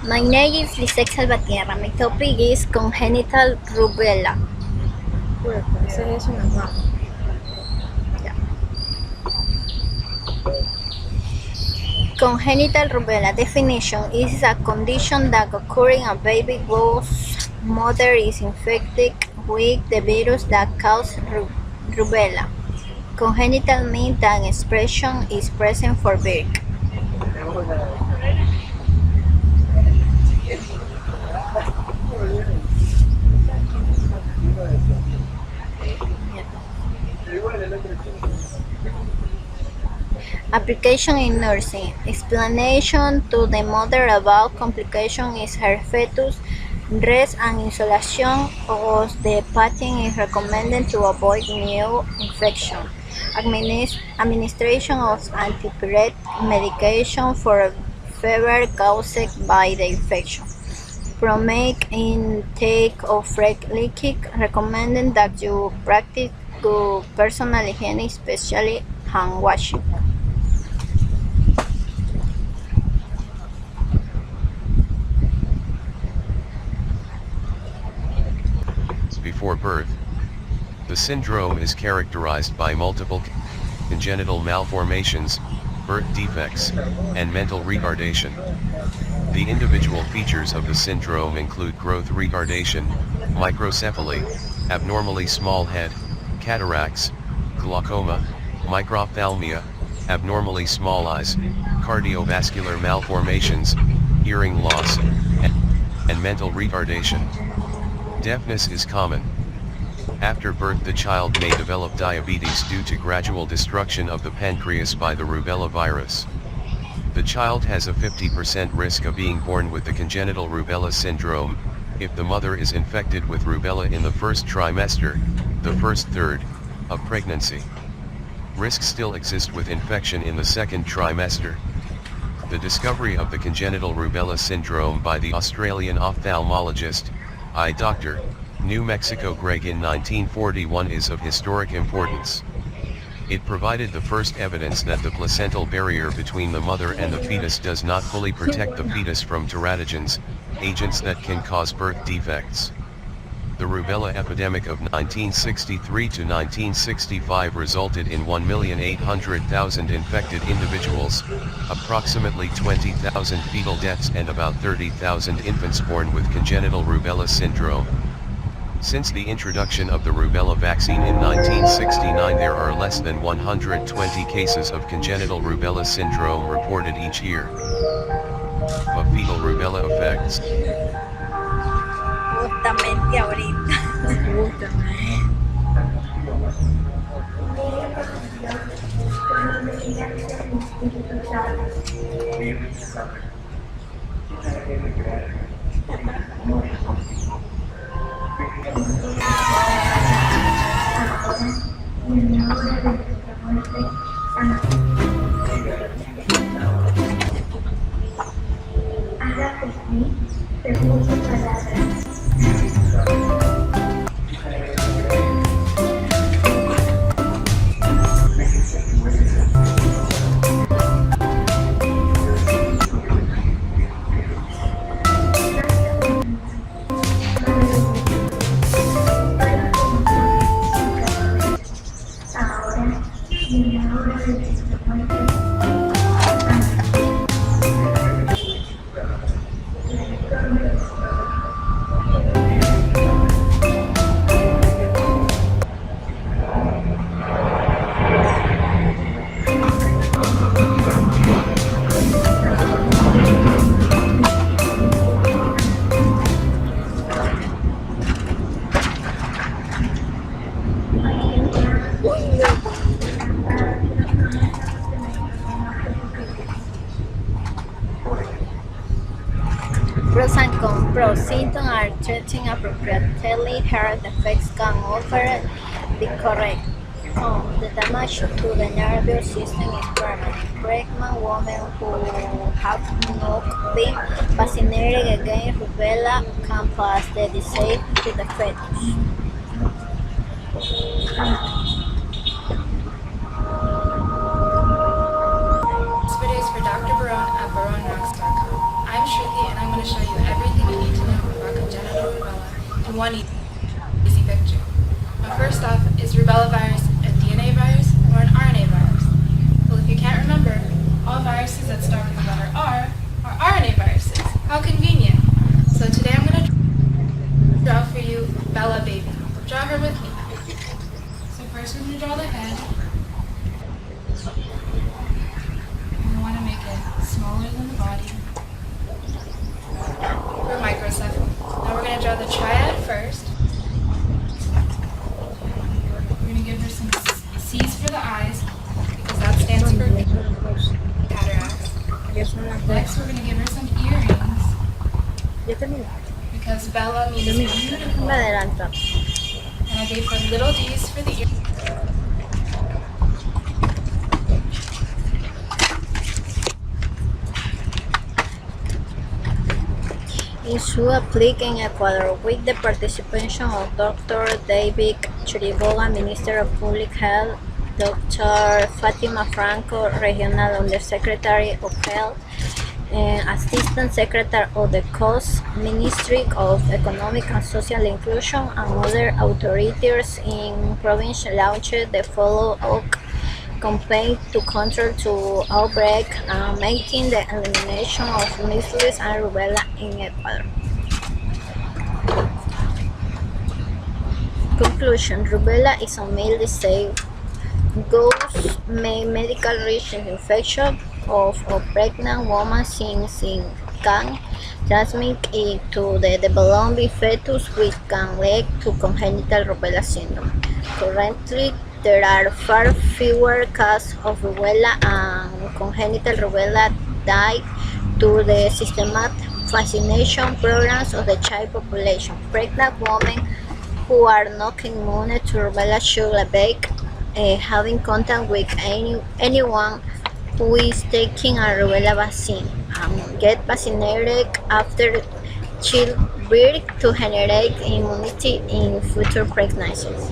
My name is Lisette Salvatierra. My topic is congenital rubella. Pues ese es una mama. Yeah. Congenital rubella definition is a condition that occurs in a baby whose mother is infected with the virus that causes rubella. Congenital means that expression is present for birth. Application in nursing. Explanation to the mother about complication is her fetus. Rest and isolation of the patient is recommended to avoid new infection. Administration of antipyretic medication for fever caused by the infection. Promote intake of fresh liquid, recommending that you practice good personal hygiene, especially hand washing. Before birth. The syndrome is characterized by multiple congenital malformations, birth defects, and mental retardation. The individual features of the syndrome include growth retardation, microcephaly, abnormally small head, cataracts, glaucoma, microphthalmia, abnormally small eyes, cardiovascular malformations, hearing loss, and mental retardation. Deafness is common. After birth, the child may develop diabetes due to gradual destruction of the pancreas by the rubella virus. The child has a 50% risk of being born with the congenital rubella syndrome, if the mother is infected with rubella in the first trimester, the first third, of pregnancy. Risks still exist with infection in the second trimester. The discovery of the congenital rubella syndrome by the Australian ophthalmologist, eye doctor, New Mexico Gregg in 1941 is of historic importance. It provided the first evidence that the placental barrier between the mother and the fetus does not fully protect the fetus from teratogens, agents that can cause birth defects. The rubella epidemic of 1963 to 1965 resulted in 1,800,000 infected individuals, approximately 20,000 fetal deaths and about 30,000 infants born with congenital rubella syndrome. Since the introduction of the rubella vaccine in 1969, there are less than 120 cases of congenital rubella syndrome reported each year. But fetal rubella affects Justamente ahorita. Pros and cons. Pros. Symptoms are treated appropriately. Health effects can often be correct. Cons. The damage to the nervous system is permanent. Pregnant women who have not been vaccinated against rubella can pass the disease to the fetus. This video is for Dr. Barone at baronerox.com. one easy picture. Now first off, is rubella virus a DNA virus or an RNA virus? Well, if you can't remember, all viruses that start with the letter R are RNA viruses. How convenient. So today I'm going to draw for you Bella baby. Draw her with me. So first we're going to draw the head. And we want to make it smaller than the body. For microcephaly. Now we're going to draw the triad first. We're going to give her some C's for the eyes, because that stands for cataracts. Next we're going to give her some earrings, Ya terminé. because Bella means beautiful. Me adelanto. And I gave her little D's for the earrings. Issue applied in Ecuador with the participation of Dr. David Chiriboga, Minister of Public Health, Dr. Fatima Franco, Regional Undersecretary of Health, and Assistant Secretary of the COS, Ministry of Economic and Social Inclusion, and other authorities in province launched the follow-up campaign to control the outbreak and making the elimination of measles and rubella in Ecuador. Conclusion: rubella is a mild disease, ghost medical risk infection of a pregnant woman since it can transmit it to the developing fetus, which can lead to congenital rubella syndrome. Currently, there are far fewer cases of rubella and congenital rubella due to the systematic vaccination programs of the child population. Pregnant women who are not immune to rubella should avoid having contact with anyone who is taking a rubella vaccine and get vaccinated after childbirth to generate immunity in future pregnancies.